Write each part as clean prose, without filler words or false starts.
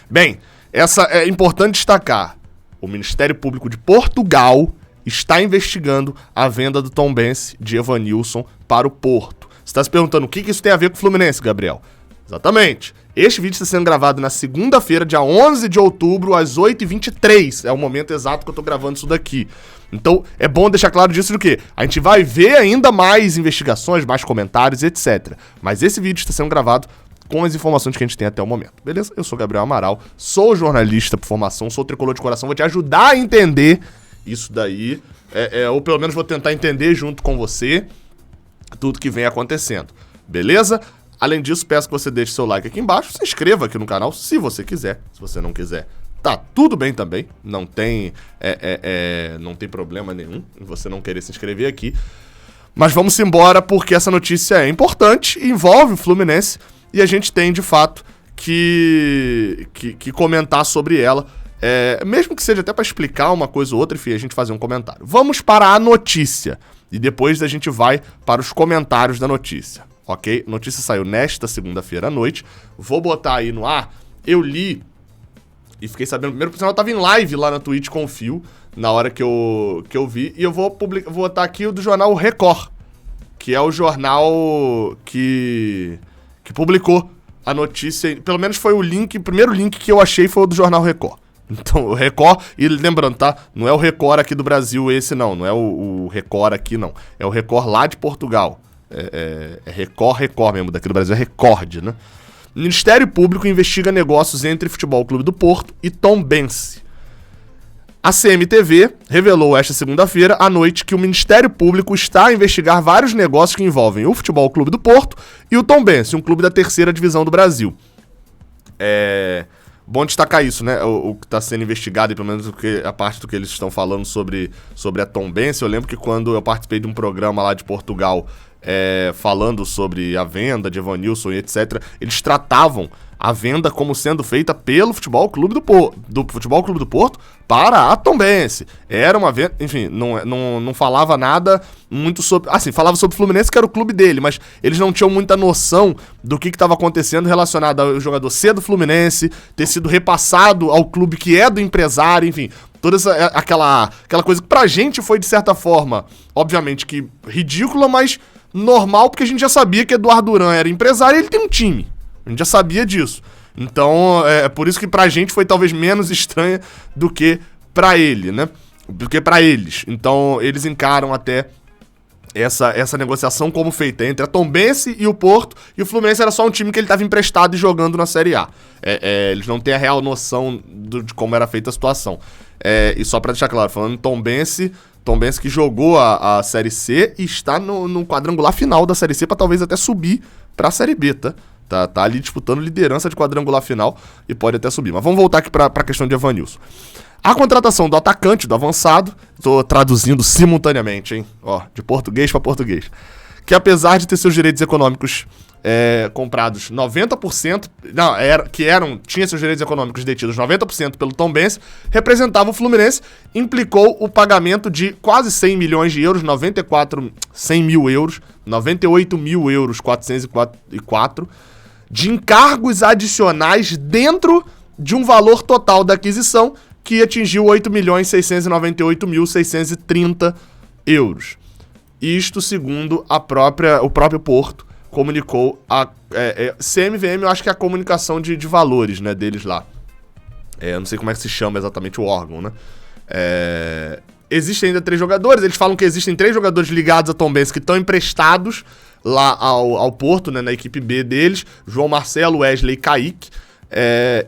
Bem, essa é importante destacar. O Ministério Público de Portugal está investigando a venda do Tombense de Evanilson para o Porto. Você está se perguntando o que isso tem a ver com o Fluminense, Gabriel? Exatamente. Este vídeo está sendo gravado na segunda-feira, dia 11 de outubro, às 8h23. É o momento exato que eu estou gravando isso daqui. Então, é bom deixar claro disso do quê? A gente vai ver ainda mais investigações, mais comentários, etc. Mas esse vídeo está sendo gravado com as informações que a gente tem até o momento. Beleza? Eu sou Gabriel Amaral, sou jornalista por formação, sou tricolor de coração, vou te ajudar a entender isso daí, ou pelo menos vou tentar entender junto com você tudo que vem acontecendo. Beleza? Além disso, peço que você deixe seu like aqui embaixo, se inscreva aqui no canal se você quiser. Se você não quiser, tá tudo bem também. Não tem problema nenhum em você não querer se inscrever aqui. Mas vamos embora porque essa notícia é importante, envolve o Fluminense e a gente tem, de fato, que comentar sobre ela. Mesmo que seja até para explicar uma coisa ou outra, enfim, a gente fazer um comentário. Vamos para a notícia e depois a gente vai para os comentários da notícia. Ok? A notícia saiu nesta segunda-feira à noite. Vou botar aí no ar. Eu li e fiquei sabendo primeiro, porque senão eu tava em live lá na Twitch com o Fio, na hora que eu vi. E eu vou botar aqui o do jornal Record, que é o jornal que publicou a notícia. Pelo menos foi o primeiro link que eu achei foi o do jornal Record. Então, o Record, e lembrando, tá? Não é o Record aqui do Brasil esse não é o Record aqui não. É o Record lá de Portugal. É Record mesmo, daqui do Brasil é Record, né? O Ministério Público investiga negócios entre Futebol Clube do Porto e Tombense. A CMTV revelou esta segunda-feira à noite que o Ministério Público está a investigar vários negócios que envolvem o Futebol Clube do Porto e o Tombense, um clube da terceira divisão do Brasil. Bom destacar isso, né? O que está sendo investigado, e pelo menos a parte do que eles estão falando sobre a Tombense. Eu lembro que quando eu participei de um programa lá de Portugal, falando sobre a venda de Evanilson e etc., eles tratavam a venda como sendo feita pelo Futebol Clube do Futebol Clube do Porto para a Tombense. Era uma venda, enfim, não falava nada muito sobre... Assim, falava sobre o Fluminense, que era o clube dele, mas eles não tinham muita noção do que estava acontecendo relacionado ao jogador ser do Fluminense, ter sido repassado ao clube que é do empresário, enfim... Toda aquela coisa que pra gente foi, de certa forma, obviamente que ridícula, mas normal, porque a gente já sabia que Eduardo Duran era empresário e ele tem um time. A gente já sabia disso. Então, é por isso que pra gente foi talvez menos estranha do que pra ele, né? Do que pra eles. Então, eles encaram até essa negociação como feita entre a Tombense e o Porto, e o Fluminense era só um time que ele estava emprestado e jogando na Série A. Eles não têm a real noção de como era feita a situação. E só pra deixar claro, falando em Tombense que jogou a Série C e está no quadrangular final da Série C pra talvez até subir pra Série B, tá? Tá ali disputando liderança de quadrangular final e pode até subir. Mas vamos voltar aqui pra questão de Evanilson. A contratação do atacante, do avançado, tô traduzindo simultaneamente, hein? Ó, de português para português. Que apesar de ter seus direitos econômicos comprados 90%, tinha seus direitos econômicos detidos 90% pelo Tombense, representava o Fluminense, implicou o pagamento de quase 100 milhões de euros, 100 mil euros, 98 mil euros, 404, de encargos adicionais dentro de um valor total da aquisição que atingiu 8.698.630 euros. Isto segundo o próprio Porto comunicou a CMVM, eu acho que é a comunicação de valores, né, deles lá. Eu não sei como é que se chama exatamente o órgão, né? Existem ainda 3 jogadores, eles falam que existem 3 jogadores ligados a Tombense que estão emprestados lá ao Porto, né, na equipe B deles, João Marcelo, Wesley e Kaique.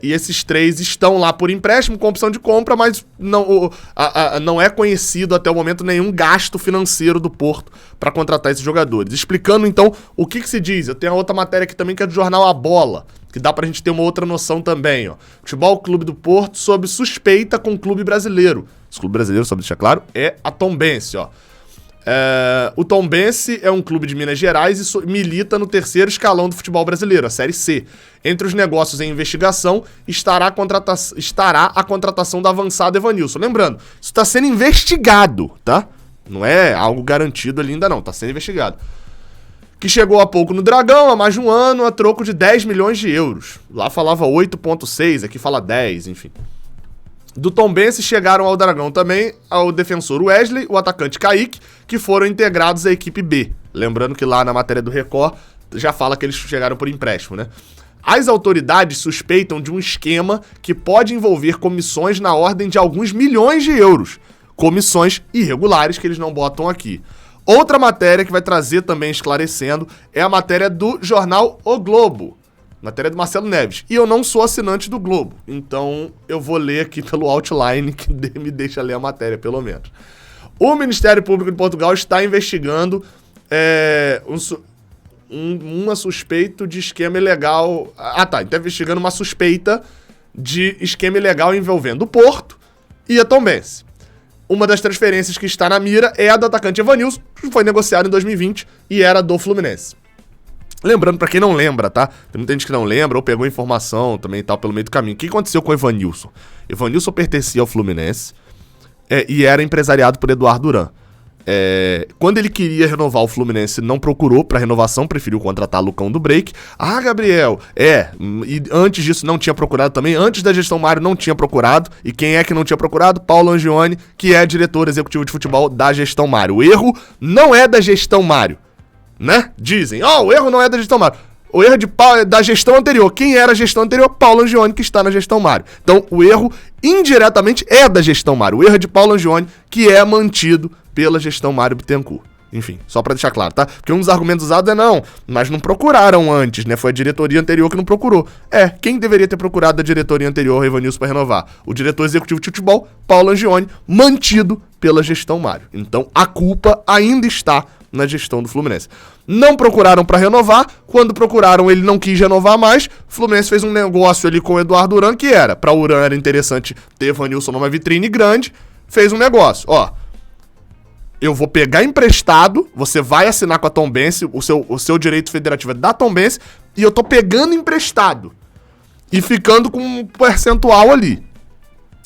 E esses 3 estão lá por empréstimo com opção de compra, mas não é conhecido até o momento nenhum gasto financeiro do Porto para contratar esses jogadores. Explicando então o que se diz, eu tenho a outra matéria aqui também que é do jornal A Bola, que dá pra gente ter uma outra noção também, ó. Futebol Clube do Porto sob suspeita com o clube brasileiro. Esse clube brasileiro, só pra deixar claro, é a Tombense, ó. O Tombense é um clube de Minas Gerais e milita no 3º escalão do futebol brasileiro, a Série C. Entre os negócios em investigação estará a contratação do avançado Evanilson. Lembrando, isso está sendo investigado, tá? Não é algo garantido ali ainda não, está sendo investigado. que chegou há pouco no Dragão, há mais de um ano, a troco de 10 milhões de euros. Lá falava 8,6, aqui fala 10, enfim. Do Tombense chegaram ao Dragão também o defensor Wesley, o atacante Kaique, que foram integrados à equipe B. Lembrando que lá na matéria do Record já fala que eles chegaram por empréstimo, né? As autoridades suspeitam de um esquema que pode envolver comissões na ordem de alguns milhões de euros. Comissões irregulares que eles não botam aqui. Outra matéria que vai trazer também esclarecendo é a matéria do jornal O Globo. Matéria do Marcelo Neves. E eu não sou assinante do Globo, então eu vou ler aqui pelo outline que me deixa ler a matéria, pelo menos. O Ministério Público de Portugal está investigando uma suspeita de esquema ilegal... está investigando uma suspeita de esquema ilegal envolvendo o Porto e a Tombense. Uma das transferências que está na mira é a do atacante Evanilson, que foi negociado em 2020 e era do Fluminense. Lembrando, pra quem não lembra, tá? Tem muita gente que não lembra ou pegou informação também e tal pelo meio do caminho. O que aconteceu com o Evanilson? Evanilson pertencia ao Fluminense e era empresariado por Eduardo Duran. Quando ele queria renovar o Fluminense, não procurou para renovação, preferiu contratar Lucão do Break. Ah, Gabriel, e antes disso não tinha procurado também, antes da gestão Mário não tinha procurado, e quem é que não tinha procurado? Paulo Angione, que é diretor executivo de futebol da gestão Mário. O erro não é da gestão Mário, né? Dizem, o erro não é da gestão Mário. O erro é da gestão anterior. Quem era a gestão anterior? Paulo Angione, que está na gestão Mário. Então, o erro, indiretamente, é da gestão Mário. O erro é de Paulo Angione, que é mantido pela gestão Mário Bittencourt. Enfim, só pra deixar claro, tá? Porque um dos argumentos usados mas não procuraram antes, né? Foi a diretoria anterior que não procurou. Quem deveria ter procurado da diretoria anterior, Evanilson, pra renovar? O diretor executivo de futebol, Paulo Angione, mantido pela gestão Mário. Então, a culpa ainda está na gestão do Fluminense. Não procuraram pra renovar, quando procuraram ele não quis renovar mais, o Fluminense fez um negócio ali com o Eduardo Duran, que pra Uran era interessante ter Evanilson numa vitrine grande, fez um negócio, eu vou pegar emprestado, você vai assinar com a Tombense, o seu direito federativo é da Tombense, e eu tô pegando emprestado e ficando com um percentual ali.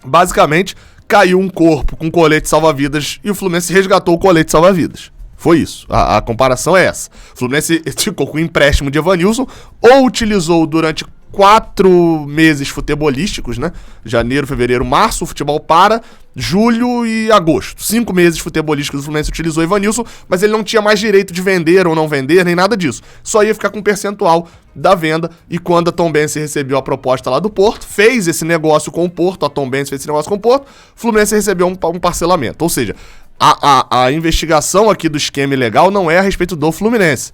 Basicamente, caiu um corpo com colete salva-vidas e o Fluminense resgatou o colete salva-vidas. Foi isso. A comparação é essa. O Fluminense ficou com o empréstimo de Evanilson, ou utilizou durante 4 meses futebolísticos, né? Janeiro, fevereiro, março, o futebol para, julho e agosto. 5 meses futebolísticos o Fluminense utilizou Evanilson, mas ele não tinha mais direito de vender ou não vender, nem nada disso. Só ia ficar com um percentual da venda, e quando a Tombense recebeu a proposta lá do Porto, fez esse negócio com o Porto, a Tombense fez esse negócio com o Porto, o Fluminense recebeu um parcelamento. Ou seja, a investigação aqui do esquema ilegal não é a respeito do Fluminense.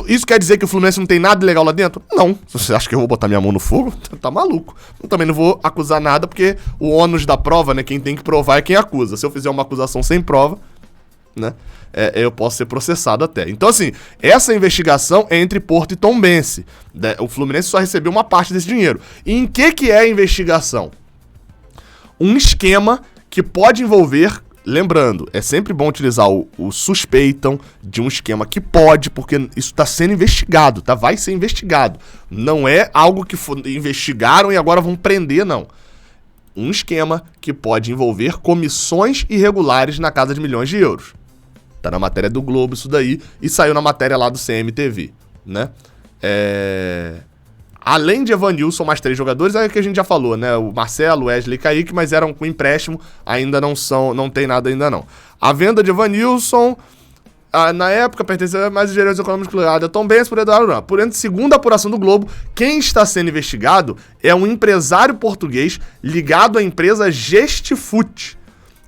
Isso quer dizer que o Fluminense não tem nada ilegal lá dentro? Não. Você acha que eu vou botar minha mão no fogo? Tá maluco. Eu também não vou acusar nada, porque o ônus da prova, né? Quem tem que provar é quem acusa. Se eu fizer uma acusação sem prova, né? Eu posso ser processado até. Então, assim, essa investigação é entre Porto e Tombense. O Fluminense só recebeu uma parte desse dinheiro. E em que é a investigação? Um esquema que pode envolver... Lembrando, é sempre bom utilizar o suspeitam de um esquema que pode, porque isso está sendo investigado, tá? Vai ser investigado. Não é algo que investigaram e agora vão prender, não. Um esquema que pode envolver comissões irregulares na casa de milhões de euros. Tá na matéria do Globo isso daí, e saiu na matéria lá do CMTV, né? Além de Evanilson, mais 3 jogadores, é o que a gente já falou, né? O Marcelo, Wesley e Kaique, mas eram com empréstimo, ainda não tem nada ainda não. A venda de Evanilson, na época, pertencia mais aos direitos econômicos da Tombense por Eduardo Duran. Porém, segundo a apuração do Globo, quem está sendo investigado é um empresário português ligado à empresa Gestifute,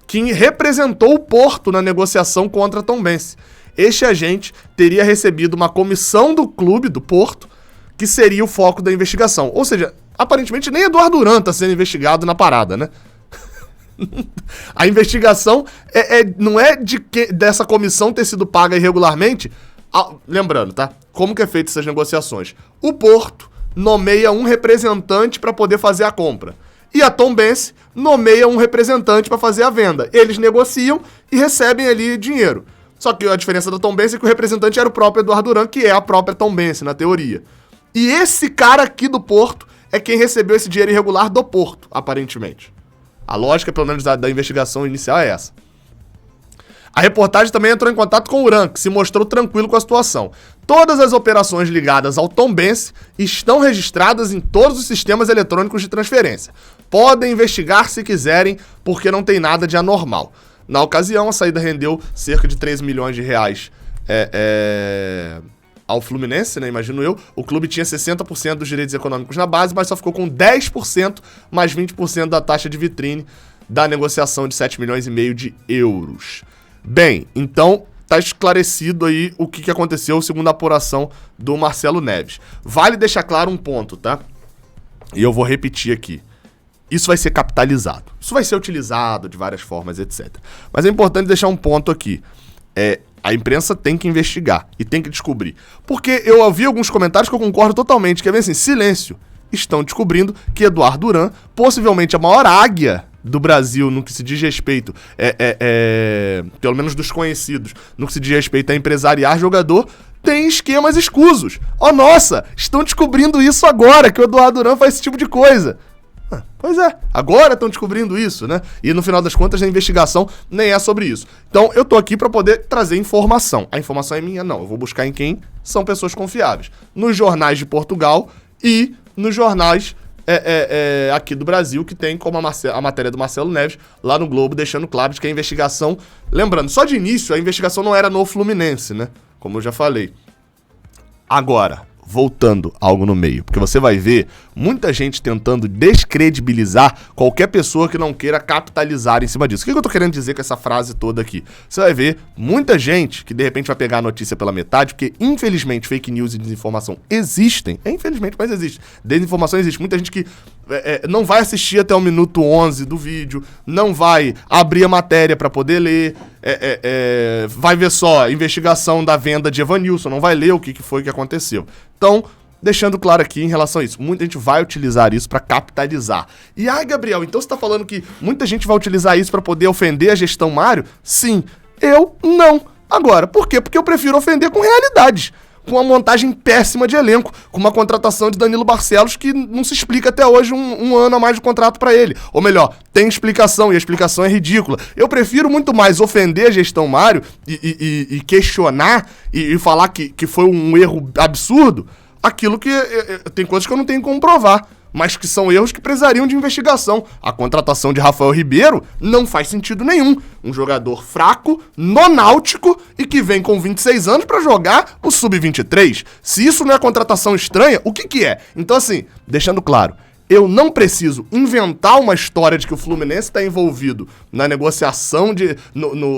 que representou o Porto na negociação contra a Tombense. Este agente teria recebido uma comissão do clube, do Porto, que seria o foco da investigação. Ou seja, aparentemente nem Eduardo Duran está sendo investigado na parada, né? A investigação não é dessa comissão ter sido paga irregularmente. Lembrando, tá? Como que é feita essas negociações? O Porto nomeia um representante para poder fazer a compra. E a Tombense nomeia um representante para fazer a venda. Eles negociam e recebem ali dinheiro. Só que a diferença da Tombense é que o representante era o próprio Eduardo Duran, que é a própria Tombense, na teoria. E esse cara aqui do Porto é quem recebeu esse dinheiro irregular do Porto, aparentemente. A lógica, pelo menos, da investigação inicial é essa. A reportagem também entrou em contato com o Uran, que se mostrou tranquilo com a situação. Todas as operações ligadas ao Tombense estão registradas em todos os sistemas eletrônicos de transferência. Podem investigar se quiserem, porque não tem nada de anormal. Na ocasião, a saída rendeu cerca de 13 milhões de reais ao Fluminense, né? Imagino eu. O clube tinha 60% dos direitos econômicos na base, mas só ficou com 10% mais 20% da taxa de vitrine da negociação de 7 milhões e meio de euros. Bem, então tá esclarecido aí o que aconteceu segundo a apuração do Marcelo Neves. Vale deixar claro um ponto, tá? E eu vou repetir aqui. Isso vai ser capitalizado. Isso vai ser utilizado de várias formas, etc. Mas é importante deixar um ponto aqui. A imprensa tem que investigar e tem que descobrir. Porque eu ouvi alguns comentários que eu concordo totalmente, que é bem assim, silêncio. Estão descobrindo que Eduardo Duran, possivelmente a maior águia do Brasil no que se diz respeito, pelo menos dos conhecidos, no que se diz respeito a empresariar jogador, tem esquemas escusos. Nossa, estão descobrindo isso agora, que o Eduardo Duran faz esse tipo de coisa. Pois é, agora estão descobrindo isso, né? E no final das contas a investigação nem é sobre isso. Então eu tô aqui para poder trazer informação. A informação é minha? Não, eu vou buscar em quem são pessoas confiáveis. Nos jornais de Portugal e nos jornais aqui do Brasil, que tem como a matéria do Marcelo Neves lá no Globo, deixando claro de que a investigação... Lembrando, só de início a investigação não era no Fluminense, né? Como eu já falei. Agora... voltando algo no meio, porque você vai ver muita gente tentando descredibilizar qualquer pessoa que não queira capitalizar em cima disso. O que eu tô querendo dizer com essa frase toda aqui? Você vai ver muita gente que de repente vai pegar a notícia pela metade, porque infelizmente fake news e desinformação existem, infelizmente, mas existe. Desinformação existe. Muita gente que não vai assistir até o minuto 11 do vídeo, não vai abrir a matéria para poder ler, vai ver só a investigação da venda de Evanilson, não vai ler o que foi que aconteceu. Então, deixando claro aqui em relação a isso, muita gente vai utilizar isso para capitalizar. E Gabriel, então você tá falando que muita gente vai utilizar isso para poder ofender a gestão Mário? Sim, eu não. Agora, por quê? Porque eu prefiro ofender com realidades. Com uma montagem péssima de elenco, com uma contratação de Danilo Barcelos que não se explica até hoje um ano a mais de contrato para ele. Ou melhor, tem explicação e a explicação é ridícula. Eu prefiro muito mais ofender a gestão Mário e questionar e falar que foi um erro absurdo, aquilo que tem coisas que eu não tenho como provar, mas que são erros que precisariam de investigação. A contratação de Rafael Ribeiro não faz sentido nenhum. Um jogador fraco, no Náutico e que vem com 26 anos pra jogar o Sub-23. Se isso não é contratação estranha, o que é? Então assim, deixando claro, eu não preciso inventar uma história de que o Fluminense está envolvido na negociação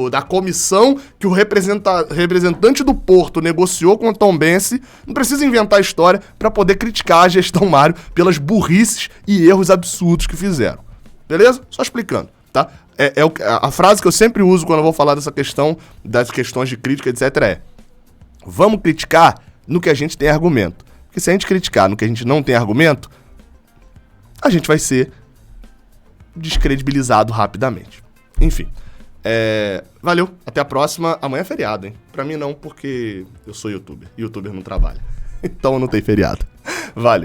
da comissão que o representante do Porto negociou com o Tombense. Não preciso inventar a história para poder criticar a gestão Mário pelas burrices e erros absurdos que fizeram. Beleza? Só explicando, tá? A frase que eu sempre uso quando eu vou falar dessa questão, das questões de crítica, etc. Vamos criticar no que a gente tem argumento. Porque se a gente criticar no que a gente não tem argumento, a gente vai ser descredibilizado rapidamente. Enfim. Valeu. Até a próxima. Amanhã é feriado, hein? Pra mim não, porque eu sou youtuber. Youtuber não trabalha. Então não tem feriado. Valeu.